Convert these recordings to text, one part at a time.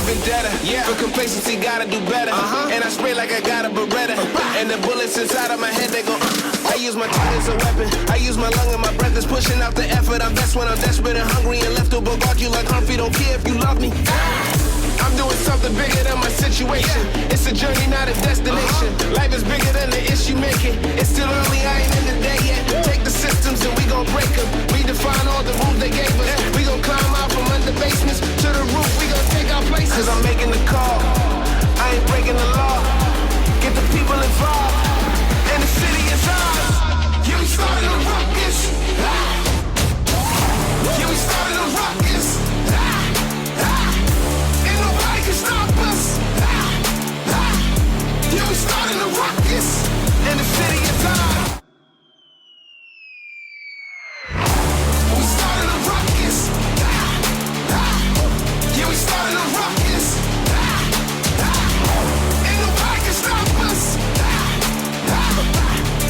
vendetta. For complacency, gotta do better. And I spray like I got a Beretta. And the bullets inside of my head, they go. I use my tongue as a weapon. I use my lung and my breath is pushing out the effort. I'm best when I'm desperate and hungry and left to bogart you like Humphrey. Don't care if you love me. I'm doing something bigger than my situation. It's a journey, not a destination. Life is bigger than the issue making. It's still early, I ain't in the day yet. Take the systems and we gon' break them. Redefine all the rules they gave us. We gon' climb out from under basements to the roof. We gon' take our places. Cause I'm making the call. I ain't breaking the law. Get the people involved. And the city is ours. Yeah, we started a ruckus. Yeah, we started a ruckus. Ain't nobody can stop us. Yeah, we started a ruckus. And the city is ours. We started a ruckus. Yeah, we started a ruckus. Ain't nobody can stop us.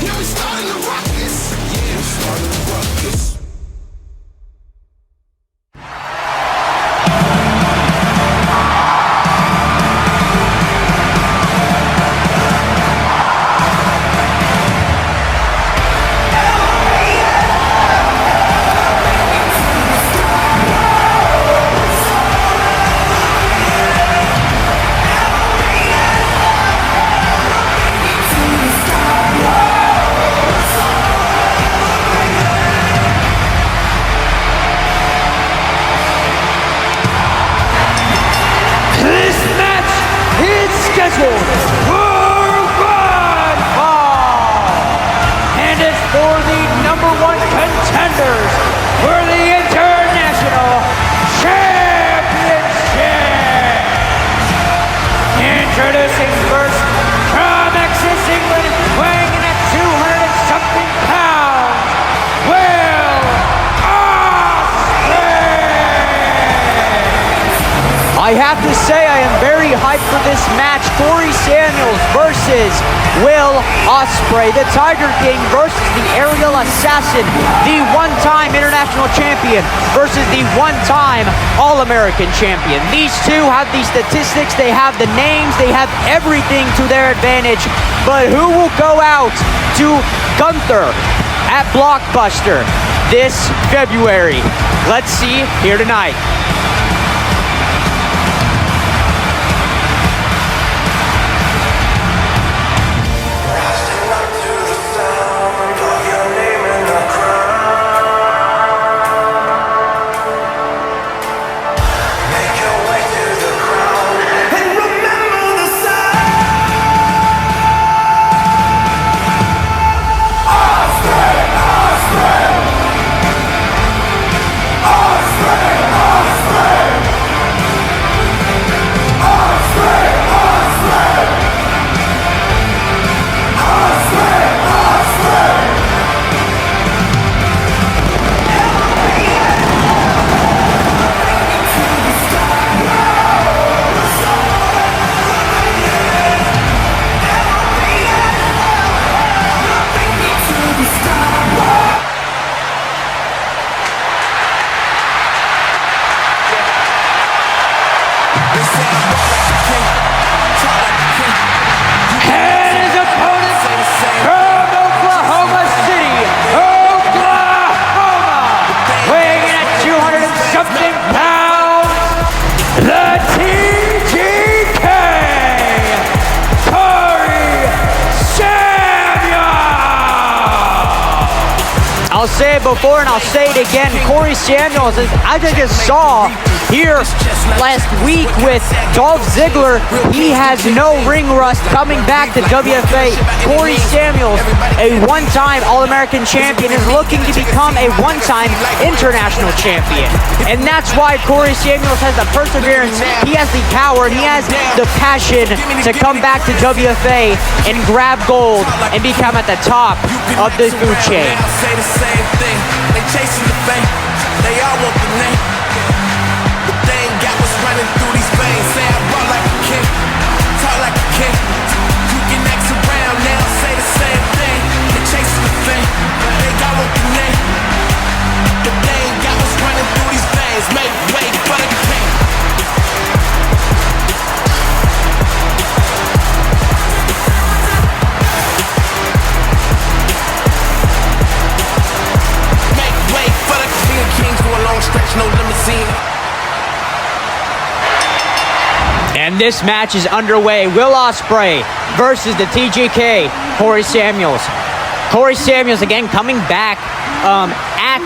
Yeah, we started a ruckus. Yeah, we started a ruckus. And it's for the #1 contenders for the International Championship. Introducing first from Essex, England, weighing in at 200 and something pounds, Will Ospreay. I have to say I am very hyped for this match. Cory versus Will Ospreay, the Tiger King versus the Aerial Assassin, the one-time international champion versus the one-time All-American champion. These two have the statistics, they have the names, they have everything to their advantage. But who will go out to Gunther at Blockbuster this February? Let's see here tonight. I'll say it before and I'll say it again. Cory Samuels, as I just saw here last week with Dolph Ziggler, he has no ring rust coming back to WFA. Cory Samuels, a one-time All-American champion, is looking to become a one-time international champion. And that's why Cory Samuels has the perseverance, he has the power, and he has the passion to come back to WFA and grab gold and become at the top of the food chain. Say the same thing, they chasing the fame, they all want the name, but they ain't got what's running through these veins. Say I run like a king, talk like a king, you can act around now, say the same thing, they chasing the fame, they all want the name, but they ain't got what's running through these veins. Make way for the king. And this match is underway. Will Ospreay versus the TGK, Cory Samuels. Cory Samuels again coming back at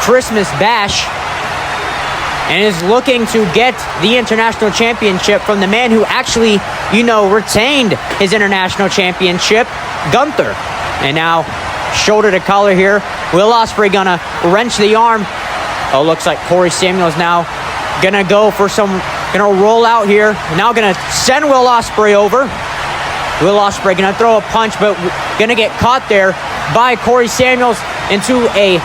Christmas Bash and is looking to get the international championship from the man who actually, retained his international championship, Gunther. And now shoulder to collar here. Will Ospreay gonna wrench the arm. Oh, looks like Cory Samuels now gonna roll out here. Now gonna send Will Ospreay over. Will Ospreay gonna throw a punch, but gonna get caught there by Cory Samuels into a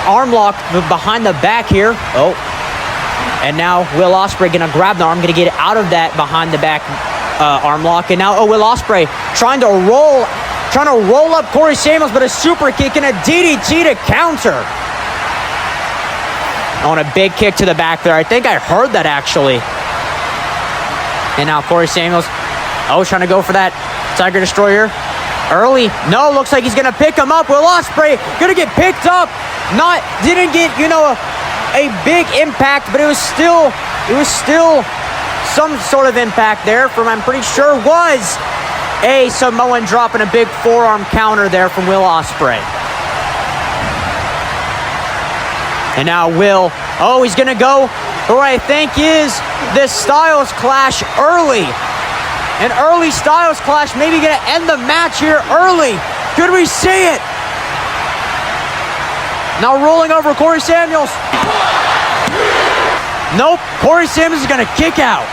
arm lock behind the back here. Oh, and now Will Ospreay gonna grab the arm, gonna get out of that behind the back arm lock. And now, Will Ospreay trying to roll up Cory Samuels, but a super kick and a DDT to counter. On a big kick to the back there. I think I heard that actually. And now Cory Samuels, trying to go for that Tiger Destroyer. Early, no, looks like he's gonna pick him up. Will Ospreay gonna get picked up. Didn't get, a big impact, but it was still some sort of impact there from, I'm pretty sure, was a Samoan drop and a big forearm counter there from Will Ospreay. And now Will, he's going to go for what I think is the Styles Clash early. An early Styles Clash, maybe going to end the match here early. Could we see it? Now rolling over Cory Samuels. Nope, Cory Samuels is going to kick out.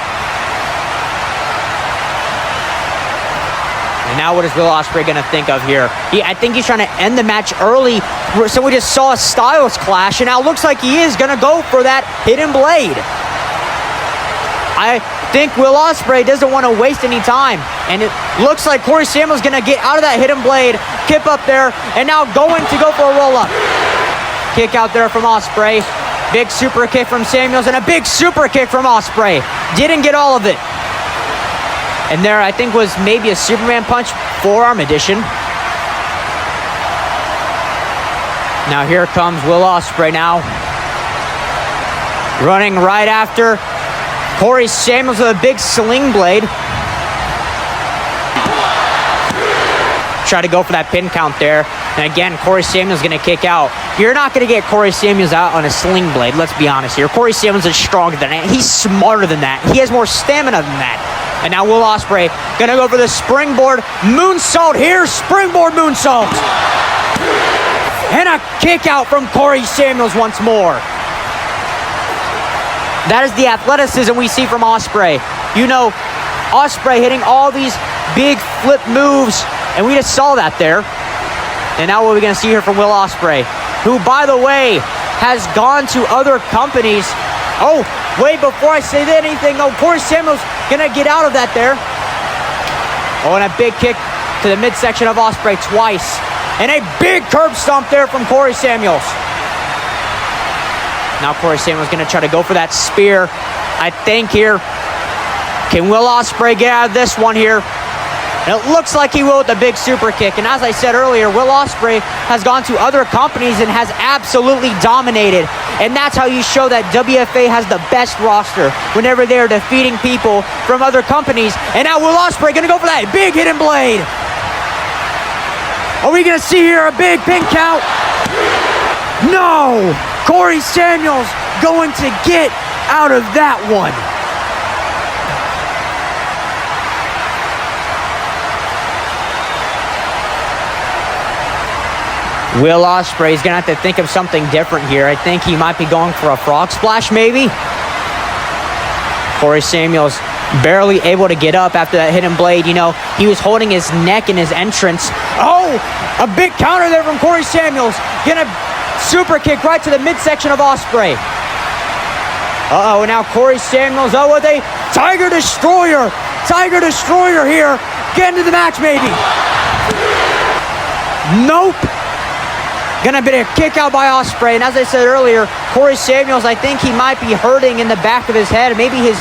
And now what is Will Ospreay going to think of here? I think he's trying to end the match early. So we just saw a Styles Clash, and now it looks like he is going to go for that hidden blade. I think Will Ospreay doesn't want to waste any time. And it looks like Cory Samuels is going to get out of that hidden blade, kip up there, and now going to go for a roll-up. Kick out there from Ospreay. Big super kick from Samuels, and a big super kick from Ospreay. Didn't get all of it. And there, I think, was maybe a Superman punch, forearm edition. Now here comes Will Ospreay now. Running right after Cory Samuels with a big sling blade. Try to go for that pin count there. And again, Cory Samuels going to kick out. You're not going to get Cory Samuels out on a sling blade, let's be honest here. Cory Samuels is stronger than that. He's smarter than that. He has more stamina than that. And now Will Ospreay going to go for the springboard moonsault here. Springboard moonsault. And a kick out from Cory Samuels once more. That is the athleticism we see from Ospreay. Ospreay hitting all these big flip moves. And we just saw that there. And now what are we going to see here from Will Ospreay, who, by the way, has gone to other companies. Oh, wait, before I say anything, Cory Samuels going to get out of that there. And a big kick to the midsection of Ospreay twice. And a big curb stomp there from Cory Samuels. Now Cory Samuels going to try to go for that spear, I think, here. Can Will Ospreay get out of this one here? And it looks like he will with the big super kick. And as I said earlier, Will Ospreay has gone to other companies and has absolutely dominated. And that's how you show that WFA has the best roster whenever they're defeating people from other companies. And now Will Ospreay going to go for that big hidden blade. Are we going to see here a big pin count? No! Cory Samuels going to get out of that one. Will Ospreay is going to have to think of something different here. I think he might be going for a frog splash, maybe. Cory Samuels barely able to get up after that hidden blade. He was holding his neck in his entrance. Oh, a big counter there from Cory Samuels. Gonna super kick right to the midsection of Ospreay. Now Cory Samuels, with a Tiger Destroyer. Tiger Destroyer here. Get into the match, maybe. Nope. Gonna be a kick out by Ospreay. And as I said earlier, Cory Samuels, I think he might be hurting in the back of his head. Maybe his,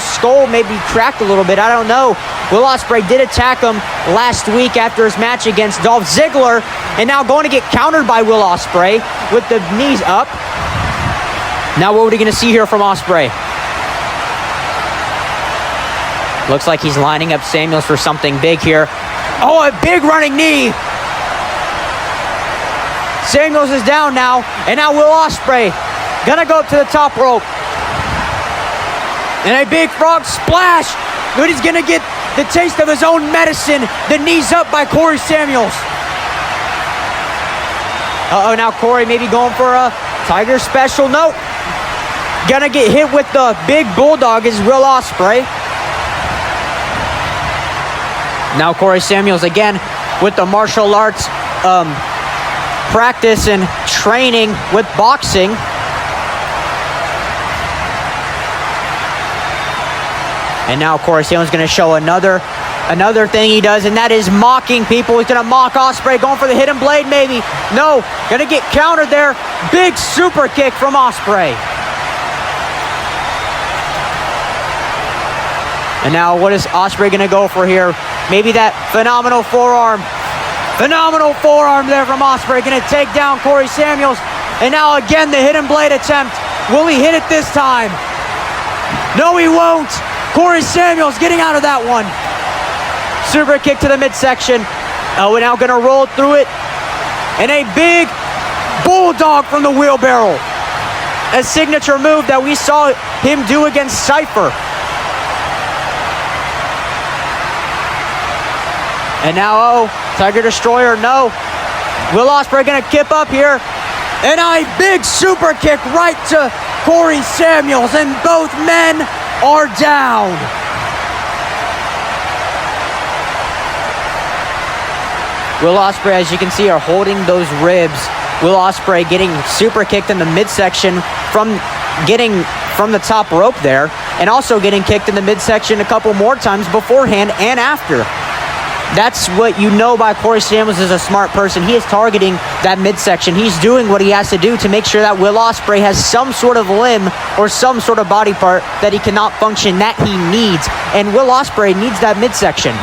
skull may be cracked a little bit. I don't know. Will Ospreay did attack him last week after his match against Dolph Ziggler. And now going to get countered by Will Ospreay with the knees up. Now what are we going to see here from Ospreay? Looks like he's lining up Samuels for something big here. Oh, a big running knee. Samuels is down now, and now Will Ospreay gonna go up to the top rope. And a big frog splash. But he's gonna get the taste of his own medicine. The knees up by Cory Samuels. Uh-oh, now Cory maybe going for a Tiger special. Nope. Gonna get hit with the big bulldog is Will Ospreay. Now Cory Samuels again with the martial arts practice and training with boxing. And now Cory Samuels going to show another thing he does, and that is mocking people. He's going to mock Ospreay, going for the hidden blade maybe. No, going to get countered there. Big super kick from Ospreay. And now what is Ospreay going to go for here? Maybe that phenomenal forearm. Phenomenal forearm there from Ospreay. Going to take down Cory Samuels. And now again the hidden blade attempt. Will he hit it this time? No, he won't. Cory Samuels getting out of that one. Super kick to the midsection. Oh, we're now going to roll through it. And a big bulldog from the wheelbarrow. A signature move that we saw him do against Cypher. And now, oh, Tiger Destroyer, no. Will Ospreay going to kip up here. And a big super kick right to Cory Samuels. And both men are down. Will Ospreay, as you can see, are holding those ribs. Will Ospreay getting super kicked in the midsection from the top rope there, and also getting kicked in the midsection a couple more times beforehand and after. That's what you know by Cory Samuels as a smart person. He is targeting that midsection. He's doing what he has to do to make sure that Will Ospreay has some sort of limb or some sort of body part that he cannot function, that he needs. And Will Ospreay needs that midsection.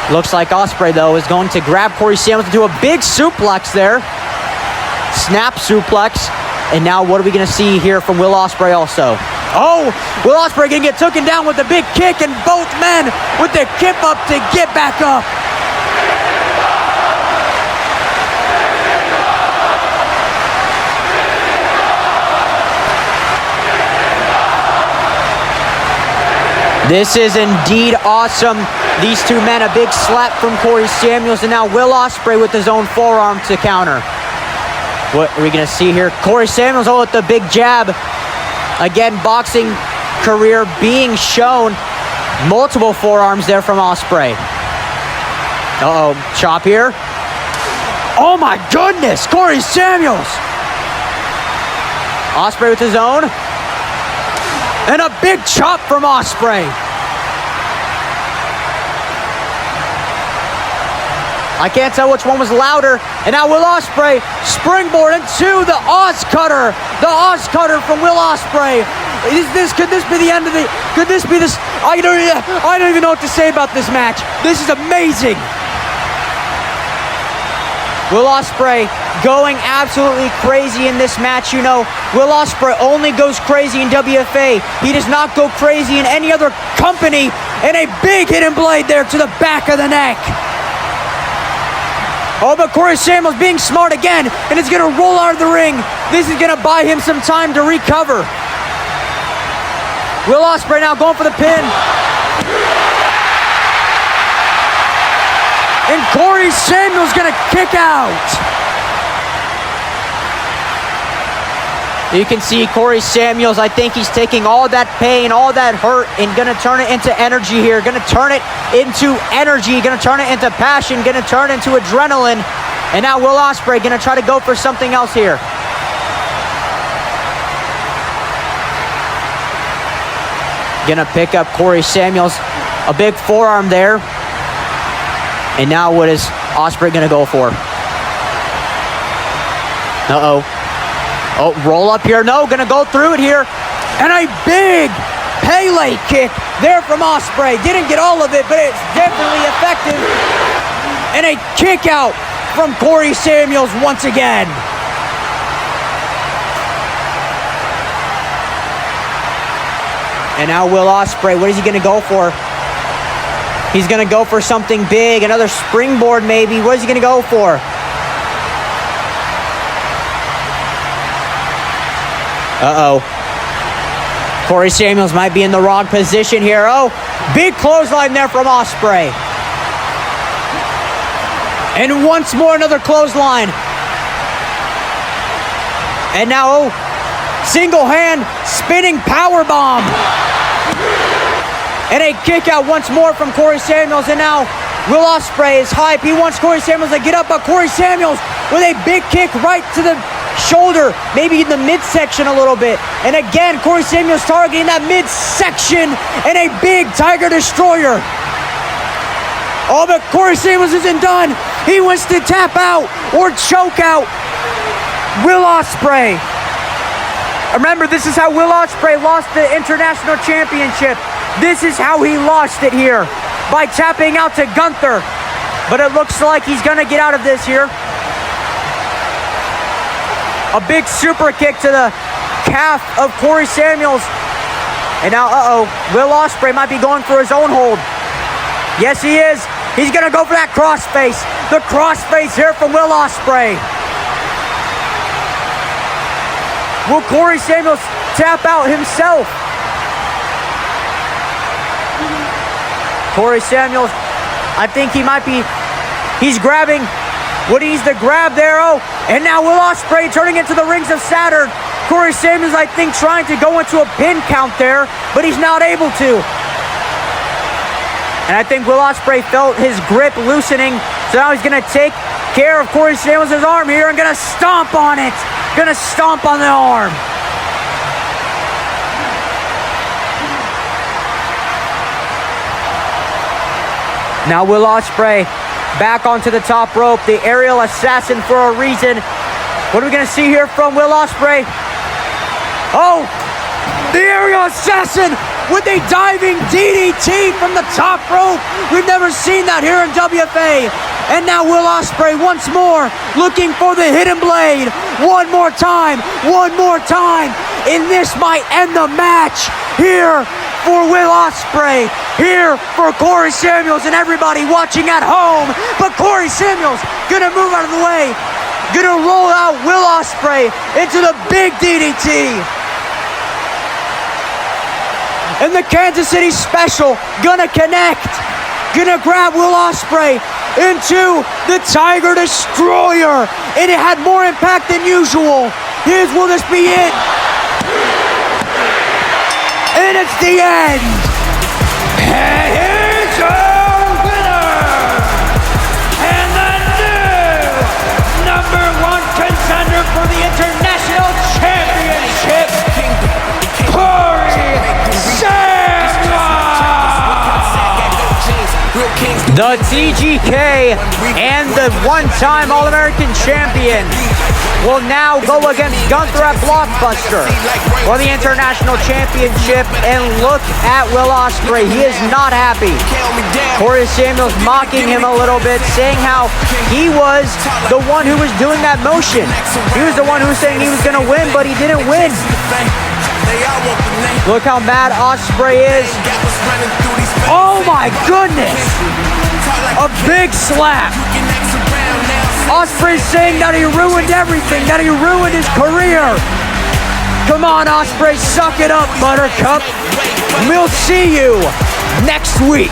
Looks like Ospreay, though, is going to grab Cory Samuels to do a big suplex there. Snap suplex. And now what are we going to see here from Will Ospreay also? Oh, Will Ospreay going to get taken down with a big kick, and both men with the kip up to get back up. This is indeed awesome. These two men, a big slap from Cory Samuels, and now Will Ospreay with his own forearm to counter. What are we going to see here? Cory Samuels, oh, with the big jab. Again, boxing career being shown. Multiple forearms there from Ospreay. Uh-oh, chop here. Oh my goodness, Cory Samuels. Ospreay with his own. And a big chop from Ospreay. I can't tell which one was louder. And now Will Ospreay springboard into the Oz Cutter. The Oz Cutter from Will Ospreay. Could this be the end of the... Could this be this... I don't even know what to say about this match. This is amazing. Will Ospreay going absolutely crazy in this match. You know, Will Ospreay only goes crazy in WFA. He does not go crazy in any other company. And a big hidden blade there to the back of the neck. Oh, but Cory Samuels being smart again, and it's going to roll out of the ring. This is going to buy him some time to recover. Will Ospreay now going for the pin. And Cory Samuels going to kick out. You can see Cory Samuels, I think he's taking all that pain, all that hurt, and going to turn it into energy here. Going to turn it into energy. Going to turn it into passion. Going to turn it into adrenaline. And now Will Ospreay going to try to go for something else here. Going to pick up Cory Samuels. A big forearm there. And now what is Ospreay going to go for? Uh-oh. Oh, roll up here. No, going to go through it here. And a big Pele kick there from Ospreay. Didn't get all of it, but it's definitely effective. And a kick out from Cory Samuels once again. And now Will Ospreay, what is he going to go for? He's going to go for something big, another springboard maybe. What is he going to go for? Uh-oh. Cory Samuels might be in the wrong position here. Oh, big clothesline there from Ospreay. And once more, another clothesline. And now, oh, single hand spinning power bomb. And a kick out once more from Cory Samuels. And now Will Ospreay is hype. He wants Cory Samuels to get up, but Cory Samuels with a big kick right to the shoulder, maybe in the midsection a little bit. And again, Cory Samuels targeting that midsection and a big Tiger Destroyer. Oh, but Cory Samuels isn't done. He wants to tap out or choke out Will Ospreay. Remember, this is how Will Ospreay lost the International Championship. This is how he lost it here, by tapping out to Gunther. But it looks like he's going to get out of this here. A big super kick to the calf of Cory Samuels. And now, Will Ospreay might be going for his own hold. Yes, he is. He's going to go for that crossface. The crossface here from Will Ospreay. Will Cory Samuels tap out himself? Cory Samuels, I think he might be, he's grabbing what he needs to grab there. Oh, and now Will Ospreay turning into the Rings of Saturn. Cory Samuels, I think, trying to go into a pin count there, but he's not able to. And I think Will Ospreay felt his grip loosening, so now he's going to take care of Cory Samuels' arm here and going to stomp on it. Going to stomp on the arm. Now Will Ospreay back onto the top rope, the aerial assassin for a reason. What are we going to see here from Will Ospreay? Oh, the aerial assassin with a diving DDT from the top rope. We've never seen that here in WFA. And now Will Ospreay once more looking for the hidden blade. One more time. And this might end the match here for Will Ospreay, here for Cory Samuels and everybody watching at home. But Cory Samuels gonna move out of the way, gonna roll out Will Ospreay into the big DDT. And the Kansas City Special gonna connect, gonna grab Will Ospreay into the Tiger Destroyer. And it had more impact than usual. Will this be it? And it's the end. And here's your winner, and the new #1 contender for the International Championship, Cory Samuels. The TGK and the one-time All-American champion will now go against Gunther at Blockbuster for the International Championship. And look at Will Ospreay. He is not happy. Cory Samuels mocking him a little bit, saying how he was the one who was doing that motion. He was the one who was saying he was going to win, but he didn't win. Look how mad Ospreay is. Oh my goodness! A big slap. Ospreay saying that he ruined everything, that he ruined his career. Come on, Ospreay, suck it up, Buttercup. We'll see you next week.